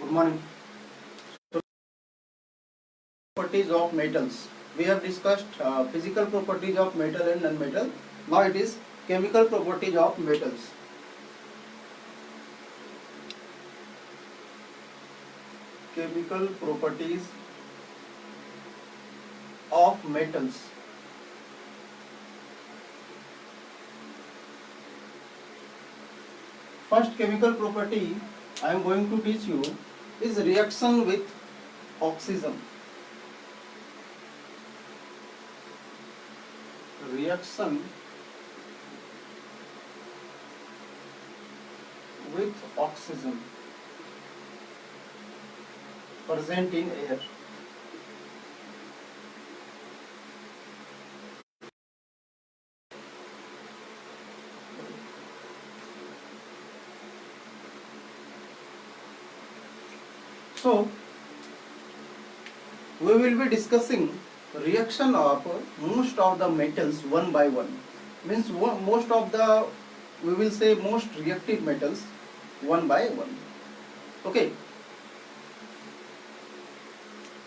Good morning. So, properties of metals. We have discussed physical properties of metal and non-metal. Now it is chemical properties of metals. Chemical properties of metals. First chemical property I am going to teach you is reaction with oxygen. Reaction with oxygen present in air. So, we will be discussing reaction of most of the metals one by one. Means most of the, we will say most reactive metals one by one. Okay.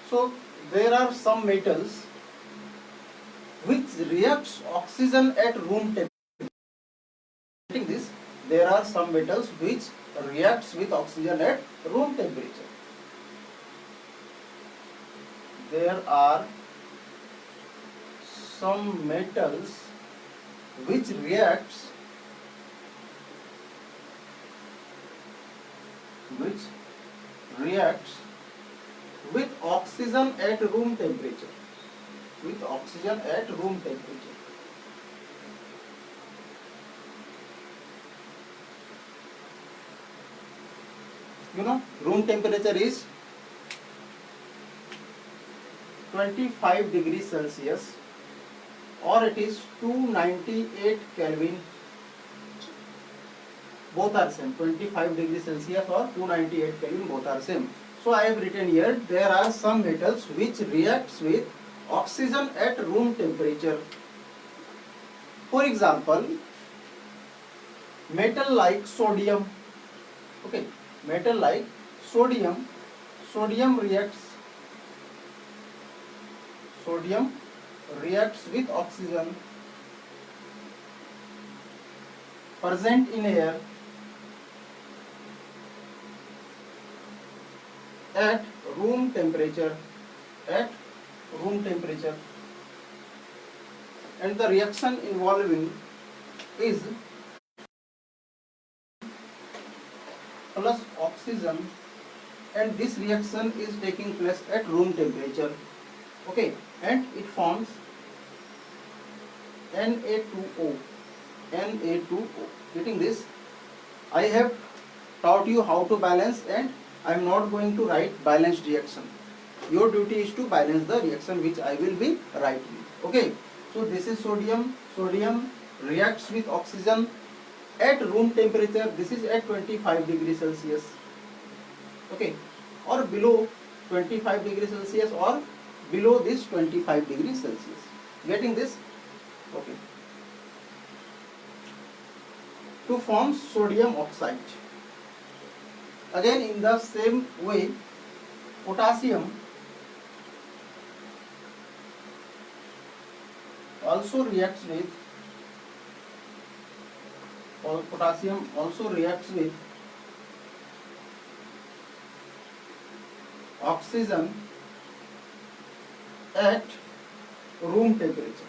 So, there are some metals which reacts oxygen at room temperature. This, there are some metals which reacts with oxygen at room temperature. There are some metals which reacts with oxygen at room temperature. With oxygen at room temperature. You know, room temperature is 25 degrees Celsius or it is 298 Kelvin. Both are same. 25 degrees Celsius or 298 Kelvin, both are same. So I have written here, there are some metals which reacts with oxygen at room temperature. For example, metal like sodium. Okay, metal like sodium. Sodium reacts with oxygen present in air at room temperature. And the reaction involving is plus oxygen, and this reaction is taking place at room temperature. Okay, and it forms Na2O. Getting this? I have taught you how to balance, and I am not going to write balanced reaction. Your duty is to balance the reaction which I will be writing. Okay, so this is sodium. Sodium reacts with oxygen at room temperature. This is at 25 degrees Celsius. Okay, or below 25 degrees Celsius or below this 25 degrees Celsius. Getting this? Okay. To form sodium oxide. Again, in the same way, potassium also reacts with oxygen at room temperature.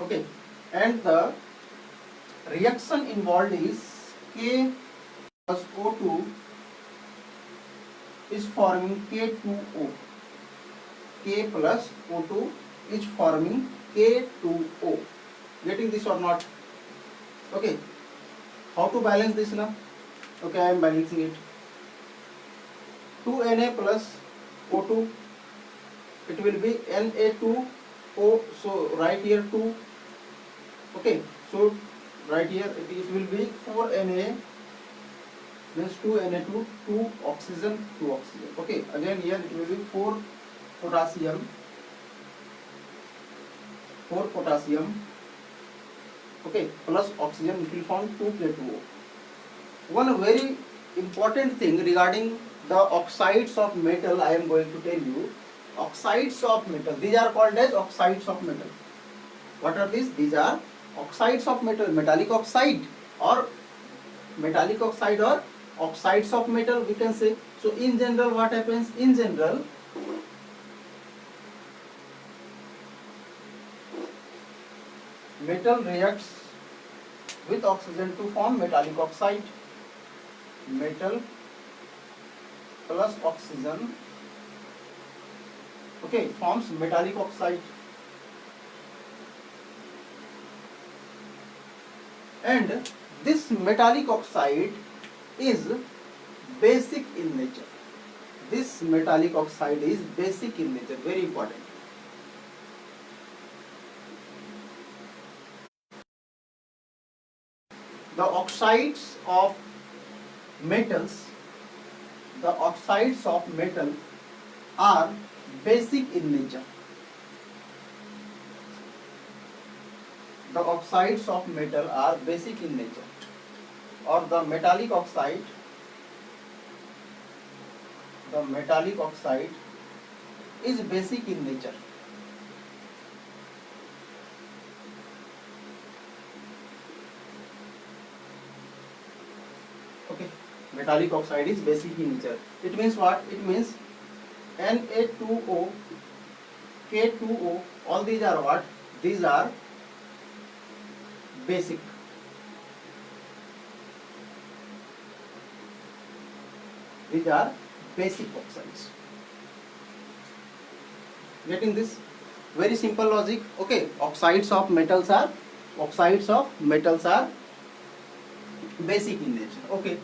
Okay, and the reaction involved is K plus O2 is forming K2O. K plus O2 is forming K2O. Getting this or not? Okay. How to balance this now? Okay, I am balancing it. 2Na plus O2, it will be Na2O. So write here 2. Okay, so right here it will be 4Na means 2Na2, 2 oxygen, 2 oxygen. Okay, again here it will be 4 potassium okay, plus oxygen, it will form 2K2O. One very important thing regarding the oxides of metal, I am going to tell you. Oxides of metal, these are called as oxides of metal. What are these? These are oxides of metal, metallic oxide or oxides of metal, we can say. So in general, what happens? In general, metal reacts with oxygen to form metallic oxide. Metal plus oxygen, okay, forms metallic oxide. And this metallic oxide is basic in nature. This metallic oxide is basic in nature, very important. The oxides of metals, the oxides of metal are basic in nature. The oxides of metal are basic in nature, or the metallic oxide is basic in nature. Okay, metallic oxide is basic in nature. It means what? It means Na2O, K2O, all these are what? These are basic. These are basic oxides. Getting this? Very simple logic. Okay, oxides of metals are basic in nature. Okay.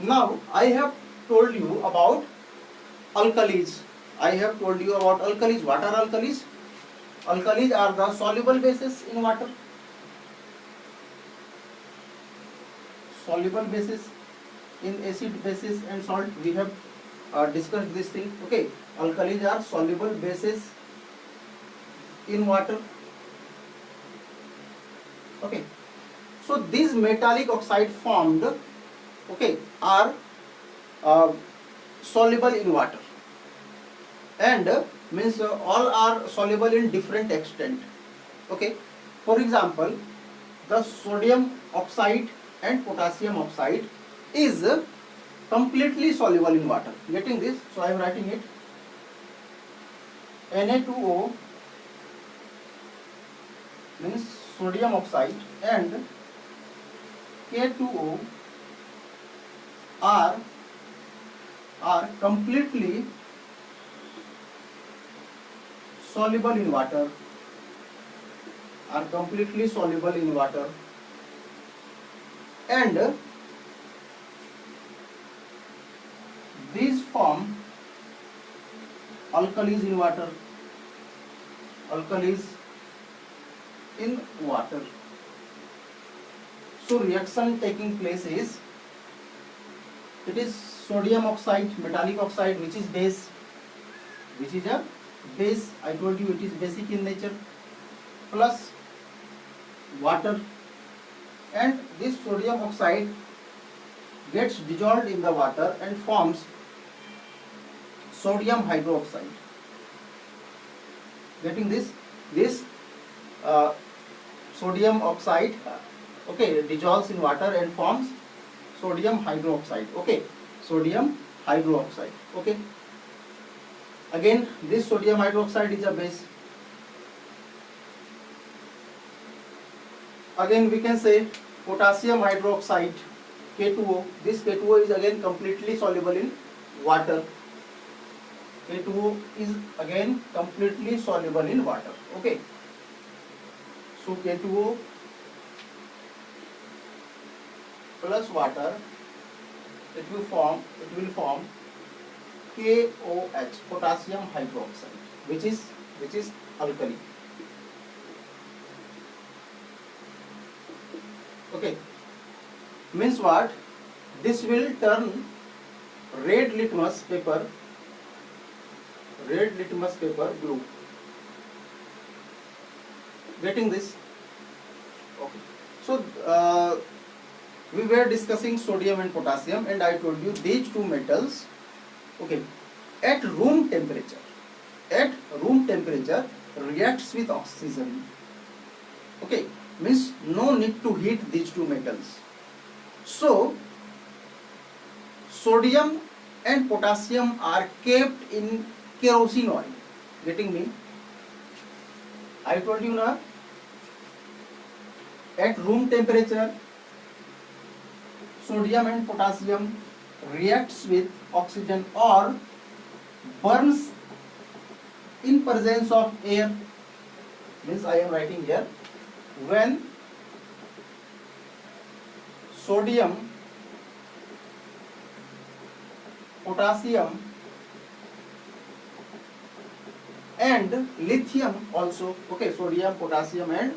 Now I have told you about alkalis. What are alkalis? Alkalis are the soluble bases in water. Soluble bases in acid, bases and salt. We have discussed this thing. Okay, alkalis are soluble bases in water. Okay, so these metallic oxide formed, okay, are soluble in water, and means all are soluble in different extent. Okay, for example, the sodium oxide and potassium oxide is completely soluble in water. Getting this? So I am writing it. Na2O means sodium oxide and K2O are completely soluble in water. And these form alkalis in water. So reaction taking place is, it is sodium oxide, metallic oxide, which is base, I told you it is basic in nature, plus water, and this sodium oxide gets dissolved in the water and forms sodium hydroxide. Getting this? This sodium oxide, okay, dissolves in water and forms sodium hydroxide. Okay, sodium hydroxide. Okay, again this sodium hydroxide is a base. Again we can say potassium hydroxide, K2O. This K2O is again completely soluble in water. K2O is again completely soluble in water. Okay, so K2O plus water, it will form KOH, potassium hydroxide, which is alkali. Okay, means what? This will turn red litmus paper blue. Getting this? Okay. So we were discussing sodium and potassium, and I told you these two metals, okay, at room temperature reacts with oxygen. Okay, means no need to heat these two metals. So sodium and potassium are kept in kerosene oil. Getting me? I told you now, at room temperature sodium and potassium reacts with oxygen or burns in presence of air. Means I am writing here, when sodium, potassium and lithium also, okay, sodium, potassium and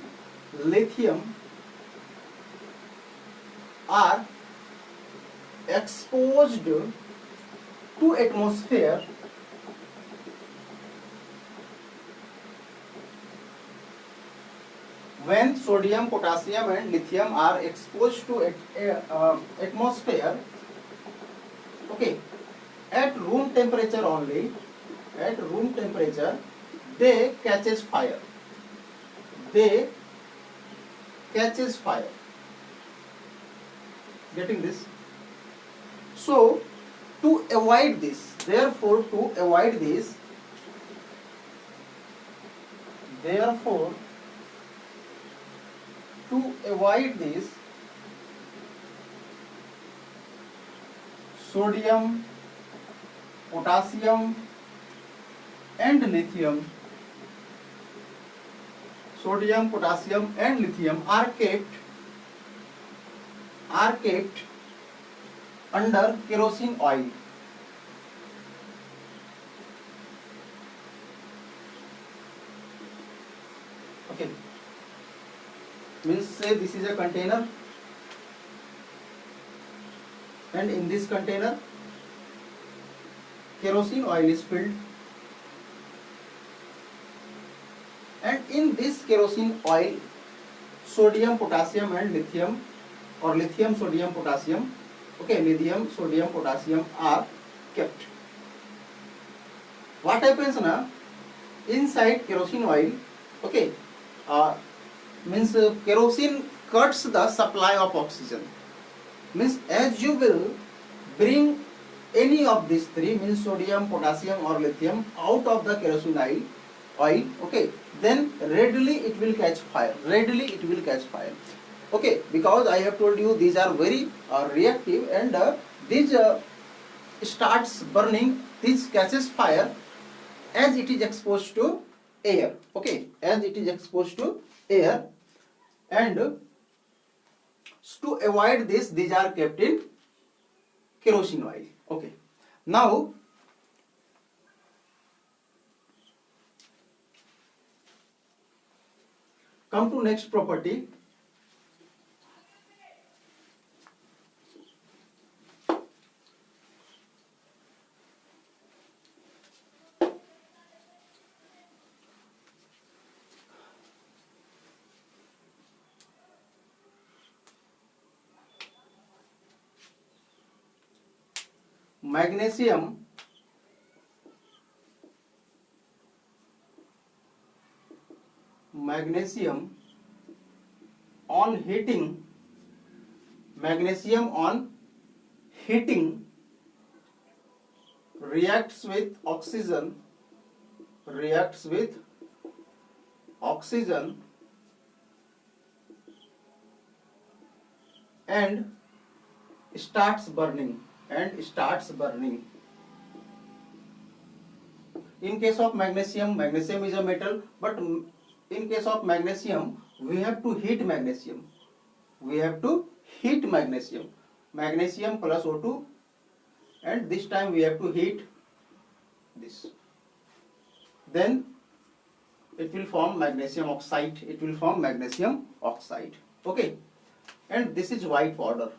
lithium are exposed to atmosphere when sodium, potassium and lithium are exposed to atmosphere, okay, at room temperature only, at room temperature they catches fire, they catches fire. Getting this? So to avoid this, therefore to avoid this, therefore to avoid this, sodium, potassium and lithium, sodium, potassium and lithium are kept under kerosene oil. Okay, means say this is a container, and in this container kerosene oil is filled, and in this kerosene oil sodium, potassium and lithium, or lithium, sodium, potassium, okay, lithium, sodium, potassium are kept. What happens now, inside kerosene oil, okay, means kerosene cuts the supply of oxygen. Means as you will bring any of these three, means sodium, potassium or lithium, out of the kerosene oil, okay, then readily it will catch fire, readily it will catch fire. Okay, because I have told you these are very reactive, and this starts burning, this catches fire as it is exposed to air, okay, as it is exposed to air, and to avoid this, these are kept in kerosene oil. Okay, now come to next property. Magnesium on heating, magnesium on heating reacts with oxygen, and starts burning, In case of magnesium, magnesium is a metal, but in case of magnesium we have to heat magnesium, magnesium plus O2, and this time we have to heat this, then it will form magnesium oxide, okay, and this is white powder,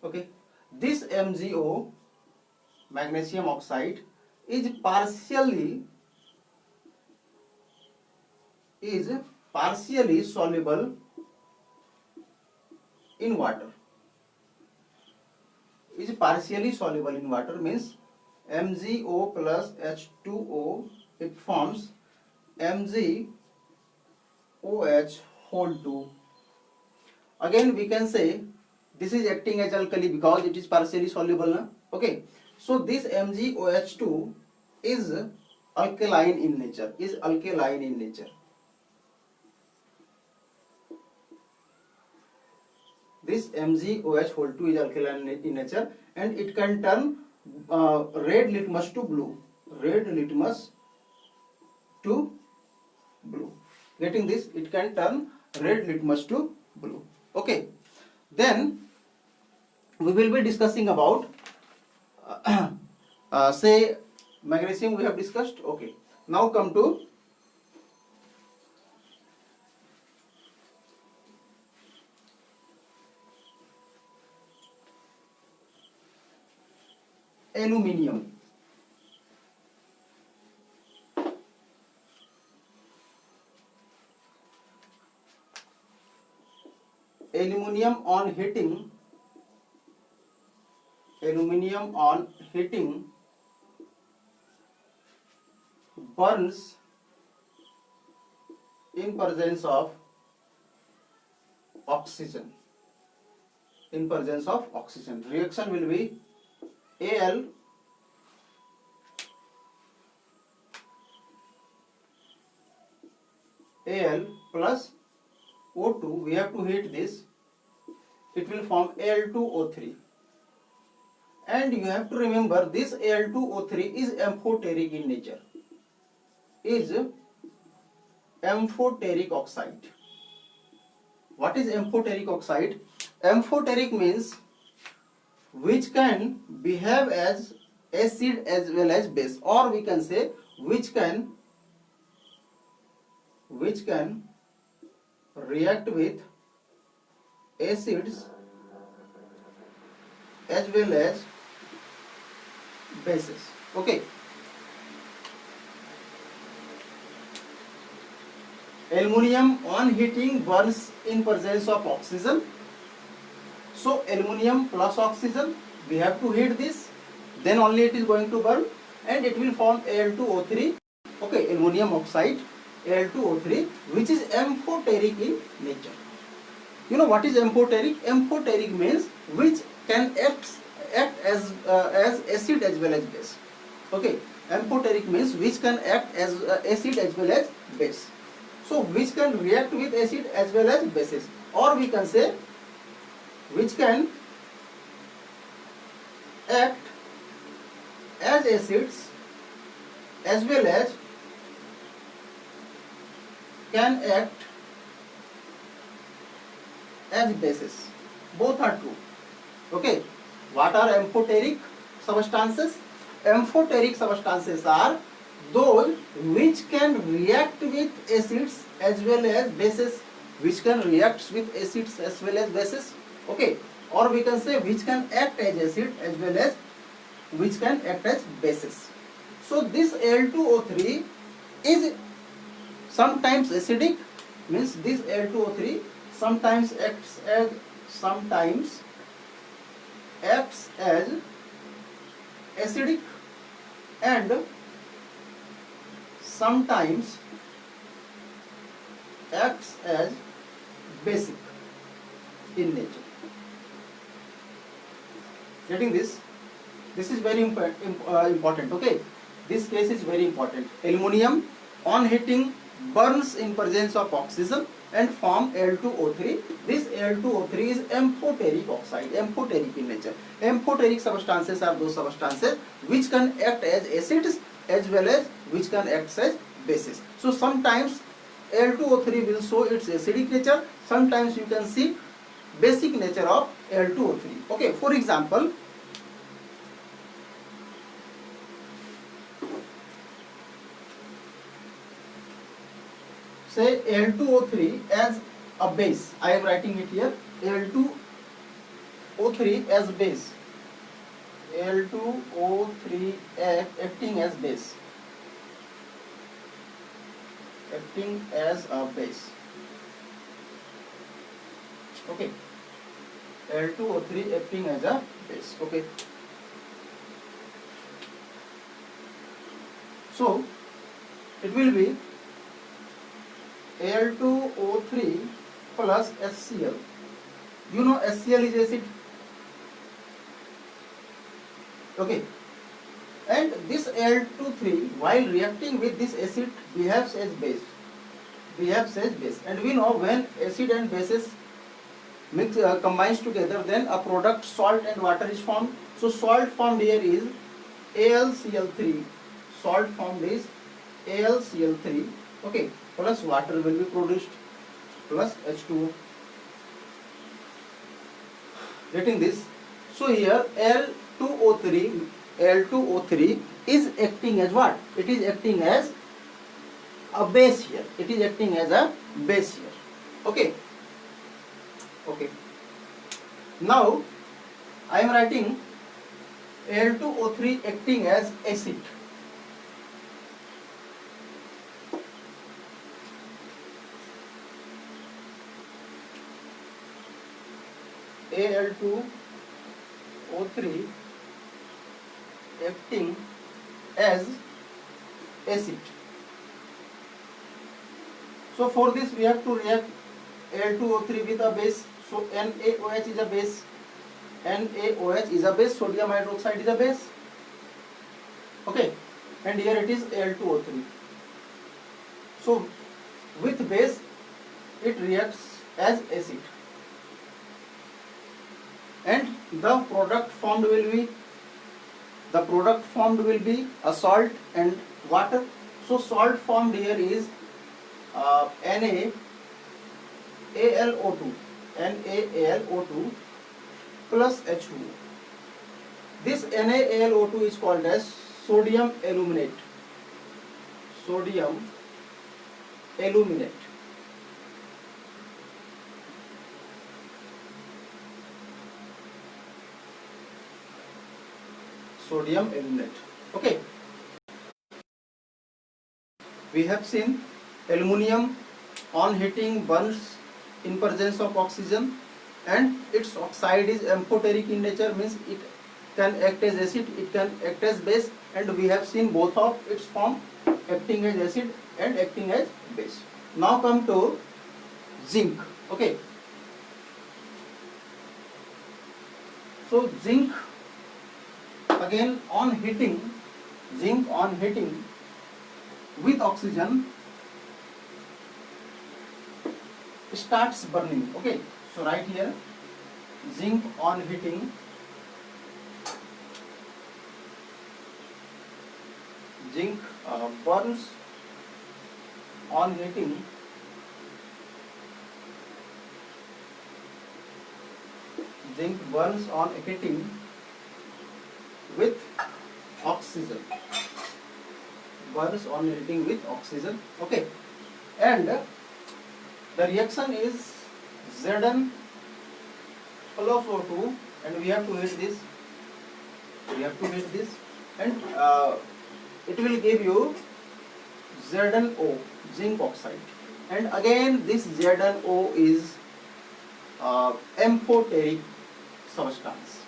okay. This MgO, magnesium oxide, is partially is partially soluble in water. Is partially soluble in water means MgO plus H2O, it forms MgOH whole 2. Again we can say this is acting as alkali because it is partially soluble, na? Okay, so this MgOH2 is alkaline in nature, This MgOH whole 2 is alkaline in nature, and it can turn red litmus to blue. Getting this? It can turn red litmus to blue. Okay. Then we will be discussing about say magnesium we have discussed. Okay. Now come to aluminium. Aluminium on heating burns in presence of oxygen. Reaction will be Al plus O2. We have to heat this. It will form Al2O3. And you have to remember this Al2O3 is amphoteric in nature. Is amphoteric oxide. What is amphoteric oxide? Amphoteric means which can behave as acid as well as base, or we can say which can react with acids as well as bases. Okay. Aluminium on heating burns in presence of oxygen. So aluminium plus oxygen, we have to heat this, then only it is going to burn, and it will form Al2O3. Okay, aluminium oxide, Al2O3, which is amphoteric in nature. You know what is amphoteric? Amphoteric means which can act as acid as well as base. Okay, amphoteric means which can act as acid as well as base. So which can react with acid as well as bases, or we can say which can act as acids as well as can act as bases. Both are true. Okay. What are amphoteric substances? Amphoteric substances are those which can react with acids as well as bases. Okay, or we can say which can act as acid as well as which can act as bases. So this Al2O3 is sometimes acidic, means this Al2O3 sometimes acts as acidic and sometimes acts as basic in nature. Getting this? This is very important. Okay, this case is very important. Aluminium on heating burns in presence of oxygen and form Al2O3. This Al2O3 is amphoteric oxide, amphoteric in nature. Amphoteric substances are those substances which can act as acids as well as which can act as bases. So sometimes Al2O3 will show its acidic nature, sometimes you can see basic nature of Al2O3. Okay, for example, say Al2O3 as a base. I am writing it here. Al2O3 as base. Al2O3 acting as base. acting as a base. Okay, Al2O3 acting as a base. Okay, so it will be Al2O3 plus HCl. You know HCl is acid. Okay, and this Al2O3 while reacting with this acid behaves as base. And we know when acid and bases combines together, then a product salt and water is formed. So salt formed here is AlCl3. Salt formed is AlCl3. Okay, plus water will be produced plus H2O. Getting this? So here Al2O3 is acting as what? It is acting as a base here. Okay. Now I am writing Al2O3 acting as acid. Al2O3 acting as acid. So for this we have to react Al2O3 with a base. So NaOH is a base. Sodium hydroxide is a base. Okay, and here it is Al2O3. So with base it reacts as acid, and the product formed will be a salt and water. So salt formed here is NaAlO2 plus H2O. This NaAlO2 is called as sodium aluminate. Sodium aluminate. Okay. We have seen aluminum on heating burns in presence of oxygen, and its oxide is amphoteric in nature, means it can act as acid, it can act as base, and we have seen both of its form, acting as acid and acting as base. Now come to zinc. Okay. So zinc again on heating with oxygen starts burning. Okay, so right here zinc on heating, burns on heating with oxygen. Okay, and the reaction is Zn plus O2, and we have to hit this. And it will give you ZnO, zinc oxide. And again this ZnO is amphoteric substance.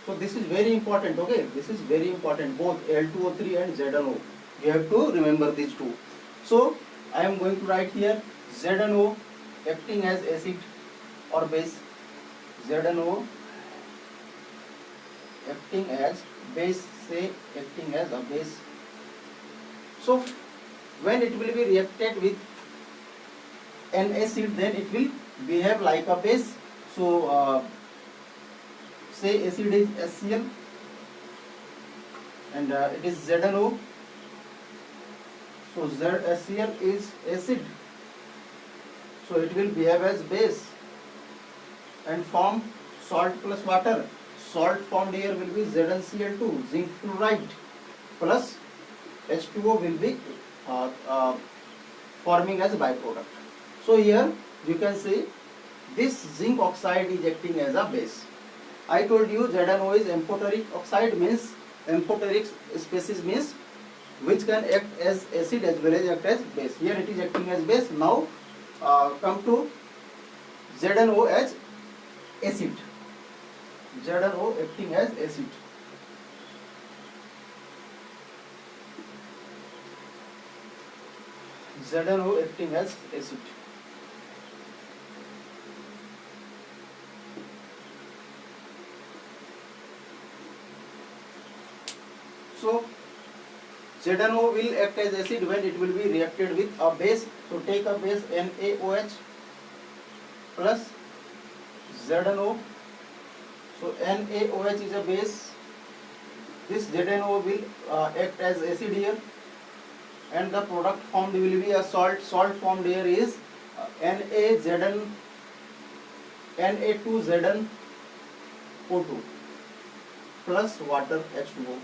So this is very important. Okay, both Al2O3 and ZnO. You have to remember these two. So I am going to write here ZnO acting as acid or base. ZnO acting as base, acting as a base. So when it will be reacted with an acid, then it will behave like a base. So say acid is HCl and it is ZnO. So HCl is acid, so it will behave as base and form salt plus water. Salt formed here will be ZnCl2, zinc chloride, plus H2O will be forming as a byproduct. So here you can see this zinc oxide is acting as a base. I told you ZnO is amphoteric oxide, means amphoteric species means which can act as acid as well as act as base. Here it is acting as base. Now come to ZnO as acid. ZnO acting as acid. ZnO acting as acid. So ZnO will act as acid when it will be reacted with a base. So take a base NaOH plus ZnO. So NaOH is a base. This ZnO will act as acid here, and the product formed will be a salt. Salt formed here is Na2ZnO2 plus water H2O.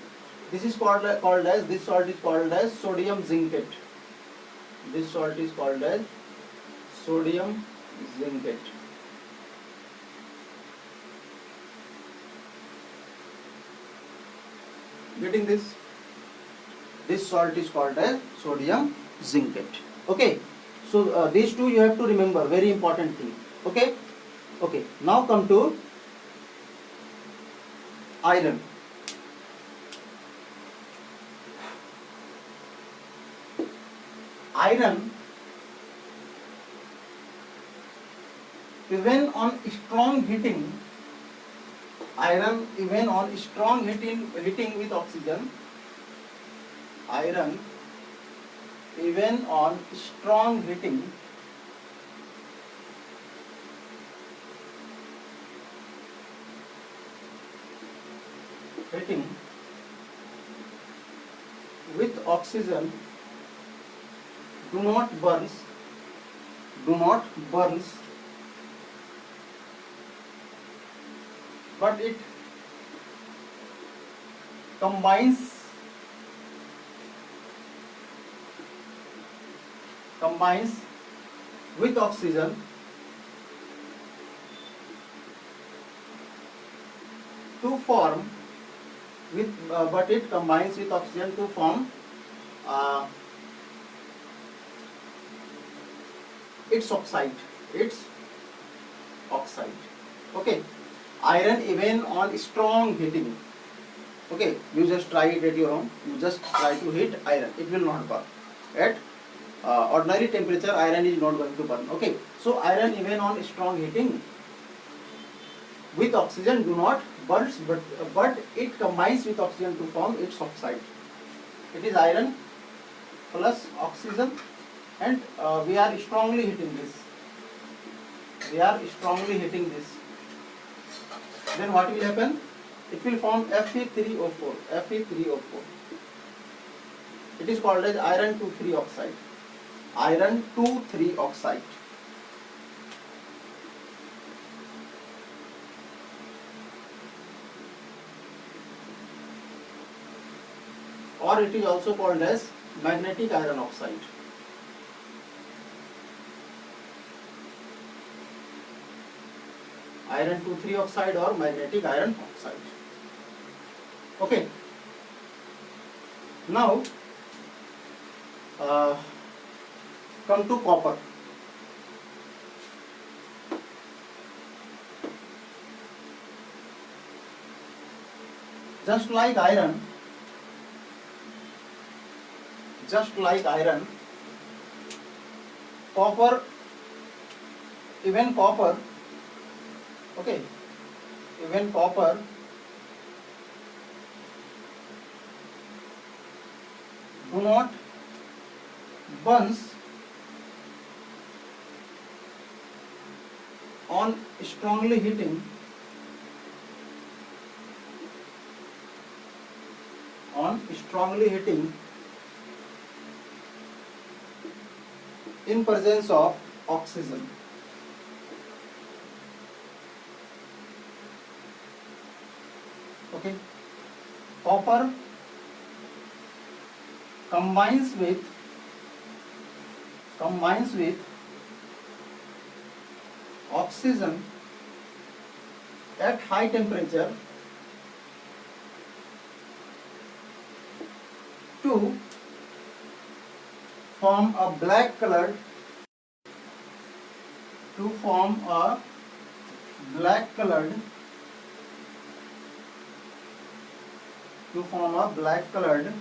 This is called as, this salt is called as sodium zincate. This salt is called as sodium zincate. Getting this? This salt is called as sodium zincate. Okay. So these two you have to remember, very important thing. Okay. Okay. Now come to iron. Iron, even on strong heating, iron even on strong heating with oxygen, iron even on strong heating with oxygen do not burns, but it combines with oxygen to form but it combines with oxygen to form its oxide. Okay. Iron even on strong heating. Okay, you just try it at your home. You just try to heat iron. It will not burn. At ordinary temperature, iron is not going to burn. Okay, so iron even on strong heating with oxygen do not burns, but it combines with oxygen to form its oxide. It is iron plus oxygen, and we are strongly heating this. Then what will happen? It will form Fe3O4. It is called as iron 2,3 oxide. Iron 2,3 oxide. Or it is also called as magnetic iron oxide. Iron 2,3 oxide or magnetic iron oxide. Okay. Now come to copper. Just like iron, copper, even copper do not burns on strongly heating in presence of oxygen. Okay, copper combines with oxygen at high temperature to form a black colored to form a black colored to form a black colored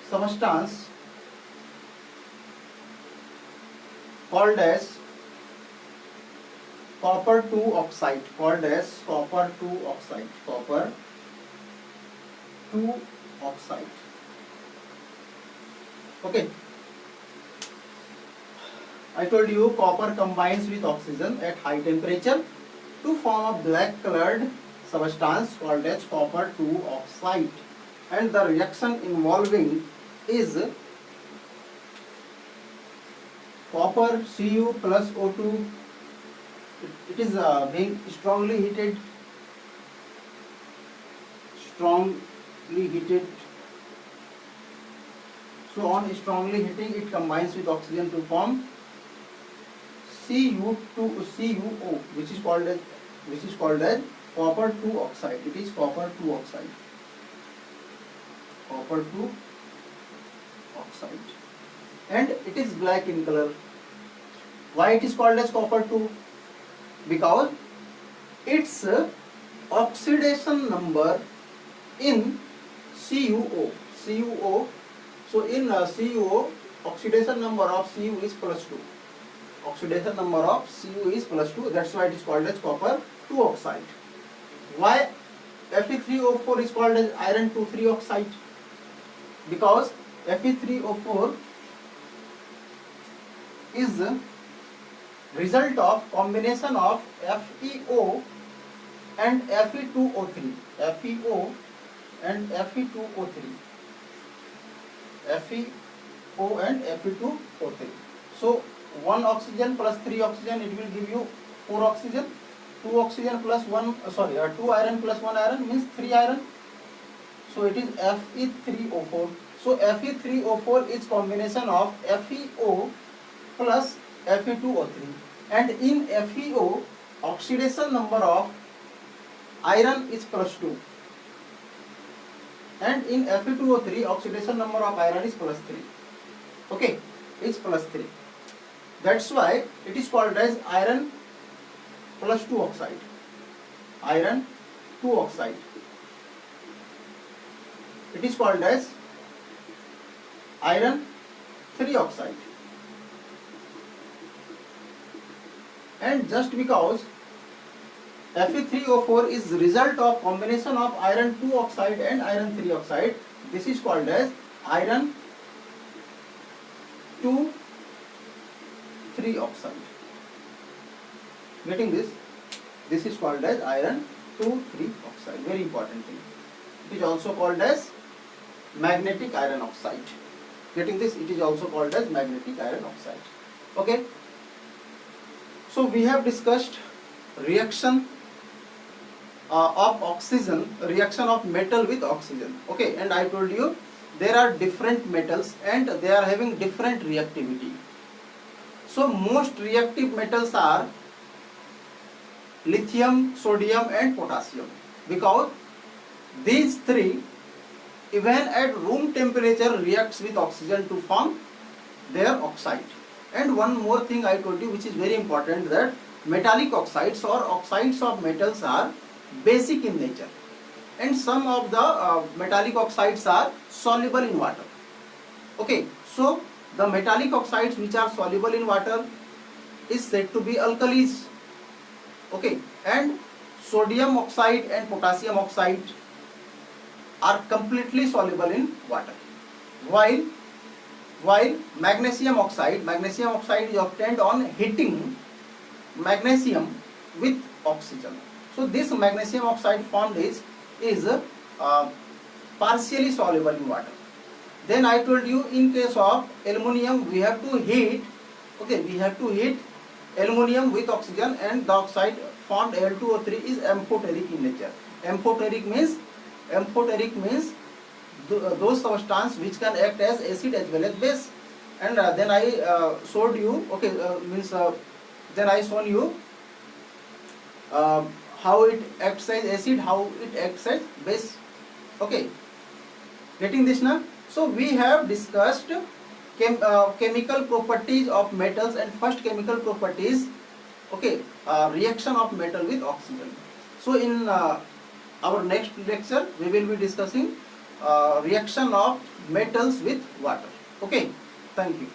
substance called as copper 2 oxide, called as copper 2 oxide, copper 2 oxide. Okay, I told you copper combines with oxygen at high temperature to form a black colored substance called as copper 2 oxide, and the reaction involving is copper Cu plus O2. It is being strongly heated, so on strongly heating it combines with oxygen to form CuO, which is called as copper 2 oxide. It is copper 2 oxide, copper 2 oxide, and it is black in color. Why it is called as copper 2? Because its oxidation number in CuO. So in CuO, oxidation number of Cu is +2. Oxidation number of Cu is +2. That's why it is called as copper 2 oxide. Why Fe3O4 is called as iron 2,3 oxide? Because Fe3O4 is result of combination of FeO and Fe2O3. FeO and Fe2O3. FeO and Fe2O3. So 1 oxygen plus 3 oxygen, it will give you 4 oxygen. 2 oxygen plus 2 iron plus 1 iron means 3 iron. So it is Fe3O4. So Fe3O4 is combination of FeO plus Fe2O3, and in FeO oxidation number of iron is +2, and in Fe2O3 oxidation number of iron is +3. Okay, is +3. That's why it is called as iron +2 oxide. Iron 2 oxide. It is called as iron 3 oxide. And just because Fe3O4 is result of combination of iron 2 oxide and iron 3 oxide, this is called as iron 2,3 oxide. Getting this? This is called as iron 2,3 oxide. Very important thing. It is also called as magnetic iron oxide. Getting this? It is also called as magnetic iron oxide. Okay. So we have discussed reaction of oxygen, reaction of metal with oxygen. Okay, and I told you there are different metals and they are having different reactivity. So most reactive metals are lithium, sodium and potassium, because these three even at room temperature reacts with oxygen to form their oxide. And one more thing I told you which is very important, that metallic oxides or oxides of metals are basic in nature, and some of the metallic oxides are soluble in water. Okay, so the metallic oxides which are soluble in water is said to be alkalis. Okay, and sodium oxide and potassium oxide are completely soluble in water, while magnesium oxide is obtained on heating magnesium with oxygen. So this magnesium oxide formed is partially soluble in water. Then I told you in case of aluminum we have to heat. Okay, we have to heat aluminum with oxygen, and the oxide formed Al2O3 is amphoteric in nature. Amphoteric means those substances which can act as acid as well as base. And then I showed you, okay, then I shown you how it acts as acid, how it acts as base. Okay, getting this now? So we have discussed chemical properties of metals, and first chemical property is, okay, reaction of metal with oxygen. So in our next lecture we will be discussing reaction of metals with water. Okay, thank you.